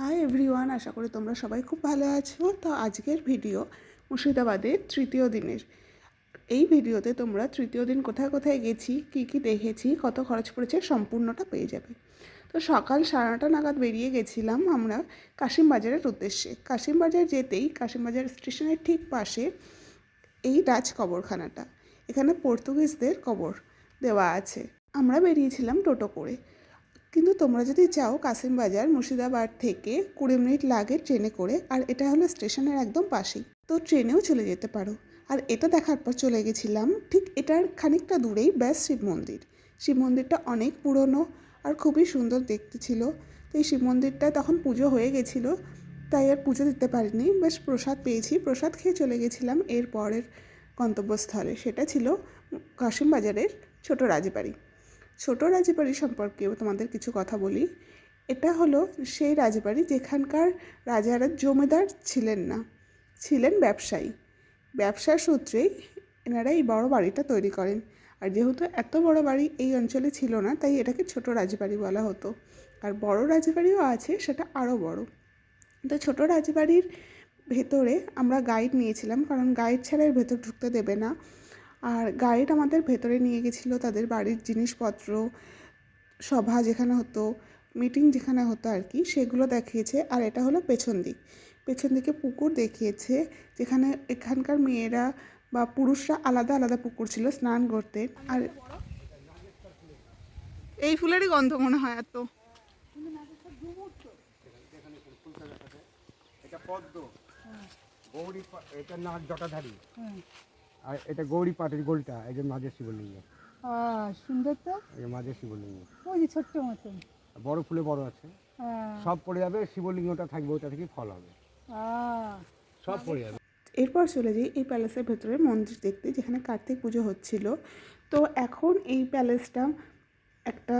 Hi everyone, আশা করি তোমরা সবাই খুব ভালো আছো। তো আজকের ভিডিও মুর্শিদাবাদের তৃতীয় দিনের। এই ভিডিওতে তোমরা তৃতীয় দিন কোথায় কোথায় গেছি, কি কি দেখেছি, কত খরচ পড়েছে সম্পূর্ণটা পেয়ে যাবে। তো সকাল 9:30 নাগাদ বেরিয়ে গেছিলাম আমরা কাশিমবাজারের উদ্দেশ্যে। কাশিমবাজার যেতেই কাশিমবাজার স্টেশনের ঠিক পাশে এই রাজ কবরখানাটা, এখানে পর্তুগিজদের কবর দেওয়া আছে। আমরা বেরিয়েছিলাম টোটো করে, কিন্তু তোমরা যদি চাও কাশিমবাজার মুর্শিদাবাদ থেকে 20 মিনিট লাগে ট্রেনে করে, আর এটা হলো স্টেশনের একদম পাশেই, তো ট্রেনেও চলে যেতে পারো। আর এটা দেখার পর চলে গেছিলাম ঠিক এটার খানিকটা দূরেই ব্যাস শিব মন্দির। শিব মন্দিরটা অনেক পুরনো আর খুবই সুন্দর দেখতে ছিল। তো এই শিব মন্দিরটায় তখন পুজো হয়ে গেছিলো, তাই আর পুজো দিতে পারিনি। বেশ প্রসাদ পেয়েছি, প্রসাদ খেয়ে চলে গেছিলাম এর পরের গন্তব্যস্থলে। সেটা ছিল কাশিমবাজারের ছোট রাজবাড়ি। ছোট রাজবাড়ি সম্পর্কে তোমাদের কিছু কথা বলি। এটা হলো সেই রাজবাড়ি যেখানকার রাজারা জমিদার ছিলেন না, ছিলেন ব্যবসায়ী। ব্যবসার সূত্রেই এনারা এই বড় বাড়িটা তৈরি করেন। আর যেহেতু এত বড় বাড়ি এই অঞ্চলে ছিল না, তাই এটাকে ছোট রাজবাড়ি বলা হতো। আর বড় রাজবাড়িও আছে, সেটা আরও বড়। তো ছোট রাজবাড়ির ভেতরে আমরা গাইড নিয়েছিলাম, কারণ গাইড ছাড়া এর ভেতর ঢুকতে দেবে না। আর গাইড আমাদের ভেতরে নিয়ে গেছিলো তাদের বাড়ির জিনিসপত্র, সভা যেখানে হতো, মিটিং যেখানে হতো আর কি, সেগুলো দেখিয়েছে। আর এটা হলো পেছন দিক, পেছন দিকে পুকুর দেখিয়েছে, যেখানে এখানকার মেয়েরা বা পুরুষরা আলাদা আলাদা পুকুর ছিল স্নান করতে। আর এই ফুলেরই গন্ধ মনে হয় এত। এটা পদ্ম, গৌরী, এটা নাক জটাধারী, আর এটা গৌরী পাটের গোলটা, এই যে মাঝের শিবলিঙ্গ। সুন্দর তো, এই মাঝের শিবলিঙ্গ ওই যে ছোট্ট মতন বড় ফুলে বড় আছে, সব পড়ে যাবে। শিবলিঙ্গটা থাকবে, ওটা থেকে ফল হবে, সব পড়ে যাবে। এরপর চলে যাই এই প্যালেসের ভেতরে মন্দির দেখতে, যেখানে কার্তিক পুজো হচ্ছিল। তো এখন এই প্যালেসটা একটা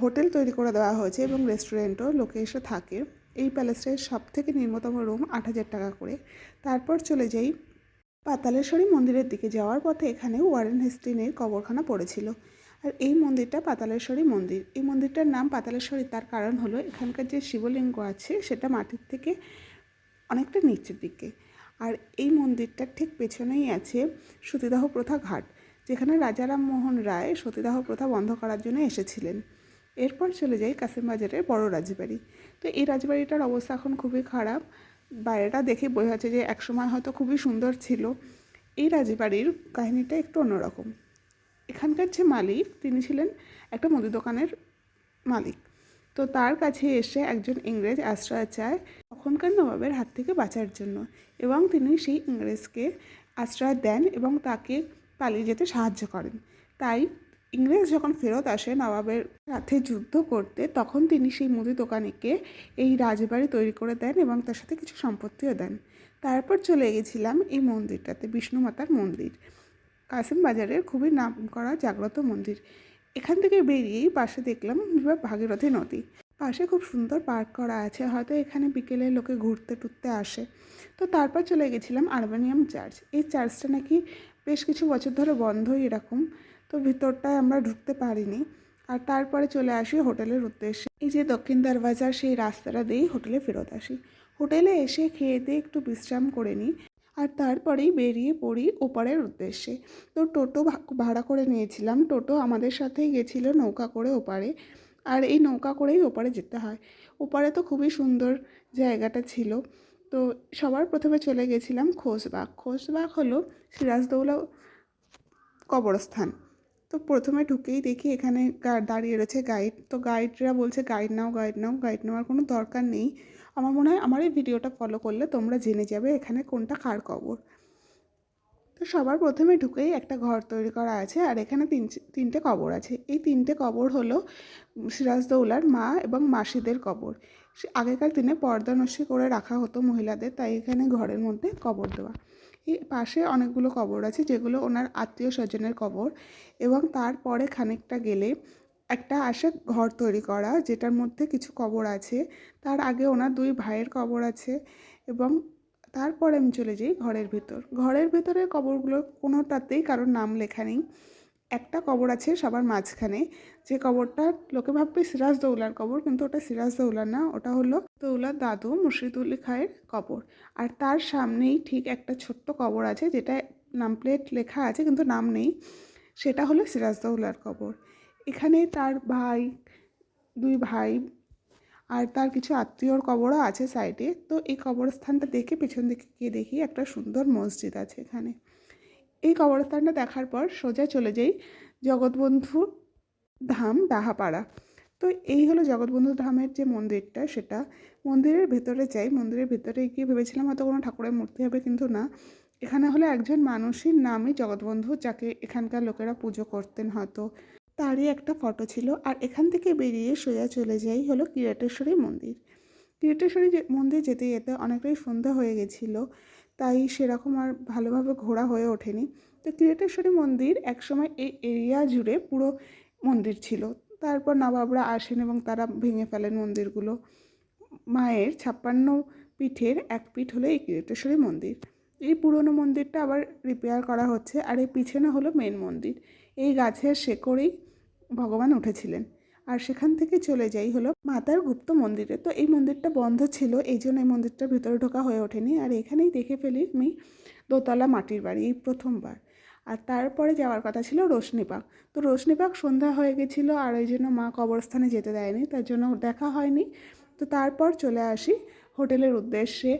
হোটেল তৈরি করে দেওয়া হয়েছে এবং রেস্টুরেন্টও, লোকে এসে থাকে। এই প্যালেসের সব থেকে নিম্নতম রুম 8,000 টাকা করে। তারপর চলে যাই পাতালেশ্বরী মন্দিরের দিকে। যাওয়ার পথে এখানে ওয়ারেন হেস্টিংয়ের কবরখানা পড়েছিল। আর এই মন্দিরটা পাতালেশ্বরী মন্দির। এই মন্দিরটার নাম পাতালেশ্বরী তার কারণ হলো এখানকার যে শিবলিঙ্গ আছে সেটা মাটির থেকে অনেকটা নিচের দিকে। আর এই মন্দিরটার ঠিক পেছনেই আছে সতীদাহ প্রথা ঘাট, যেখানে রাজা রামমোহন রায় সতীদাহ প্রথা বন্ধ করার জন্য এসেছিলেন। এরপর চলে যাই কাশিমবাজারের বড় রাজবাড়ি। তো এই রাজবাড়িটার অবস্থা এখন খুবই খারাপ। বাইরেটা দেখে বোঝা যাচ্ছে যে একসময় হয়তো খুবই সুন্দর ছিল। এই রাজবাড়ির কাহিনীটা একটু অন্যরকম। এখানকার যে মালিক, তিনি ছিলেন একটা মুদি দোকানের মালিক। তো তার কাছে এসে একজন ইংরেজ আশ্রয় চায় তখনকার নবাবের হাত থেকে বাঁচার জন্য, এবং তিনি সেই ইংরেজকে আশ্রয় দেন এবং তাকে পালিয়ে যেতে সাহায্য করেন। তাই ইংরেজ যখন ফেরত আসে নবাবের সাথে যুদ্ধ করতে, তখন তিনি সেই মুদি দোকানিকে এই রাজবাড়ি তৈরি করে দেন এবং তার সাথে কিছু সম্পত্তিও দেন। তারপর চলে গেছিলাম এই মন্দিরটাতে, বিষ্ণু মাতার মন্দির, কাশিমবাজারের খুবই নামকরা জাগ্রত মন্দির। এখান থেকে বেরিয়েই পাশে দেখলাম ভাগীরথী নদী। পাশে খুব সুন্দর পার্ক করা আছে, হয়তো এখানে বিকেলে লোকে ঘুরতে টুরতে আসে। তো তারপর চলে গেছিলাম আরবেনিয়াম চার্চ। এই চার্চটা নাকি বেশ কিছু বছর ধরে বন্ধই এরকম, তো ভিতরটায় আমরা ঢুকতে পারিনি। আর তারপরে চলে আসি হোটেলের উদ্দেশ্যে। এই যে দক্ষিণ দরওয়াজার সেই রাস্তাটা দিয়েই হোটেলে ফেরত আসি। হোটেলে এসে খেয়ে দিয়ে একটু বিশ্রাম করে নিই, আর তারপরেই বেরিয়ে পড়ি ওপারের উদ্দেশ্যে। তো টোটো ভাড়া করে নিয়েছিলাম। টোটো আমাদের সাথেই গেছিলো নৌকা করে ওপারে, আর এই নৌকা করেই ওপারে যেতে হয়। ওপারে তো খুবই সুন্দর জায়গাটা ছিল। তো সবার প্রথমে চলে গেছিলাম খোশবাগ। খোশবাগ হলো সিরাজদৌল্লা কবরস্থান। তো প্রথমে ঢুকেই দেখি এখানে দাঁড়িয়ে রয়েছে গাইড। তো গাইডরা বলছে গাইড নাও, গাইড নাও। গাইড নেওয়ার কোনো দরকার নেই। আমার মনে হয় আমার এই ভিডিওটা ফলো করলে তোমরা জেনে যাবে এখানে কোনটা কার কবর। তো সবার প্রথমে ঢুকেই একটা ঘর তৈরি করা আছে, আর এখানে তিনটে কবর আছে। এই তিনটে কবর হলো সিরাজদৌল্লার মা এবং মাসিদের কবর। আগেকার দিনে পর্দানশী করে রাখা হতো মহিলাদের, তাই এখানে ঘরের মধ্যে কবর দেওয়া। এই পাশে অনেকগুলো কবর আছে যেগুলো ওনার আত্মীয় স্বজনের কবর, এবং তারপরে খানিকটা গেলে একটা আসে ঘর তৈরি করা, যেটার মধ্যে কিছু কবর আছে। তার আগে ওনার দুই ভাইয়ের কবর আছে, এবং তারপরে আমি চলে যাই ঘরের ভেতর। ঘরের ভেতরের কবরগুলোর কোনোটাতেই কারোর নাম লেখা নেই। একটা কবর আছে সবার মাঝখানে, যে কবরটা লোকে ভাববে সিরাজদৌল্লার কবর, কিন্তু ওটা সিরাজদৌল্লা না, ওটা হলো দৌলার দাদু মুর্শিদুল খায়ের কবর। আর তার সামনেই ঠিক একটা ছোট্ট কবর আছে যেটা নাম প্লেট লেখা আছে কিন্তু নাম নেই, সেটা হলো সিরাজদৌল্লার কবর। এখানে তার ভাই, 2 ভাই আর তার কিছু আত্মীয়র কবরও আছে সাইডে। তো এই কবরস্থানটা দেখে পেছন দিকে গিয়ে দেখি একটা সুন্দর মসজিদ আছে এখানে। এই কবরস্থানটা দেখার পর সোজা চলে যাই জগৎবন্ধু ধাম ডাহাপাড়া। তো এই হলো জগৎবন্ধু ধামের যে মন্দিরটা, সেটা মন্দিরের ভেতরে যাই। মন্দিরের ভেতরে গিয়ে ভেবেছিলাম হয়তো কোনো ঠাকুরের মূর্তি হবে, কিন্তু না, এখানে হলো একজন মানুষের নামই জগৎবন্ধু, যাকে এখানকার লোকেরা পুজো করতেন হয়তো, তারই একটা ফটো ছিল। আর এখান থেকে বেরিয়ে সোজা চলে যাই হলো কিরাটেশ্বরী মন্দির। কিরাটেশ্বরী মন্দির যেতে যেতে অনেকটাই সন্ধ্যা হয়ে গেছিলো, তাই সেরকম আর ভালোভাবে ঘোরা হয়ে ওঠেনি। তো কিরাটেশ্বরী মন্দির একসময় এই এরিয়া জুড়ে পুরো মন্দির ছিল, তারপর নবাবরা আসেন এবং তারা ভেঙে ফেলেন মন্দিরগুলো। মায়ের 56 পীঠের এক পীঠ হলো এই কিরাটেশ্বরী মন্দির। এই পুরনো মন্দিরটা আবার রিপেয়ার করা হচ্ছে, আর এই পিছনে হলো মেন মন্দির। এই গাছের শেকড়েই ভগবান উঠেছিলেন। আর সেখান থেকে চলে যাই হলো মাতার গুপ্ত মন্দিরে। তো এই মন্দিরটা বন্ধ ছিল, এই জন্য এই মন্দিরটার ভিতরে ঢোকা হয়ে ওঠেনি। আর এখানেই দেখে ফেলি আমি দোতলা মাটির বাড়ি, এই প্রথমবার। আর তারপরে যাওয়ার কথা ছিল রোশনীবাগ। তো রোশনীবাগ সন্ধ্যা হয়ে গেছিলো, আর ওই জন্য মা কবরস্থানে যেতে দেয়নি, তার জন্য দেখা হয়নি। তো তারপর চলে আসি হোটেলের উদ্দেশ্যে।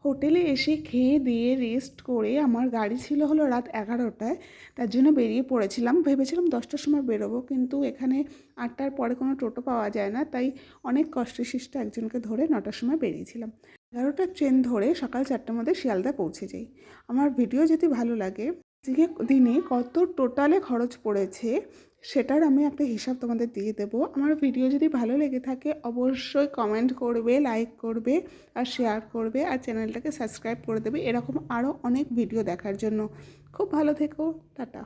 হোটেলে এসে খেয়ে দিয়ে রেস্ট করে আমার গাড়ি ছিল হলো রাত 11টায়, তার জন্য বেরিয়ে পড়েছিলাম। ভেবেছিলাম 10টার সময় বেরোবো, কিন্তু এখানে 8টার পরে কোনো টোটো পাওয়া যায় না, তাই অনেক কষ্টে শিষ্টে একজনকে ধরে 9টার সময় বেরিয়েছিলাম। 11টার ট্রেন ধরে সকাল 4টার মধ্যে শিয়ালদা পৌঁছে যাই। আমার ভিডিও যদি ভালো লাগে, আজকে দিনে কত টোটালে খরচ পড়েছে সেটার আমি একটা হিসাব তোমাদের দিয়ে দেবো। আমার ভিডিও যদি ভালো লেগে থাকে অবশ্যই কমেন্ট করবে, লাইক করবে আর শেয়ার করবে, আর চ্যানেলটাকে সাবস্ক্রাইব করে দেবে এরকম আরও অনেক ভিডিও দেখার জন্য। খুব ভালো থেকো, টাটা।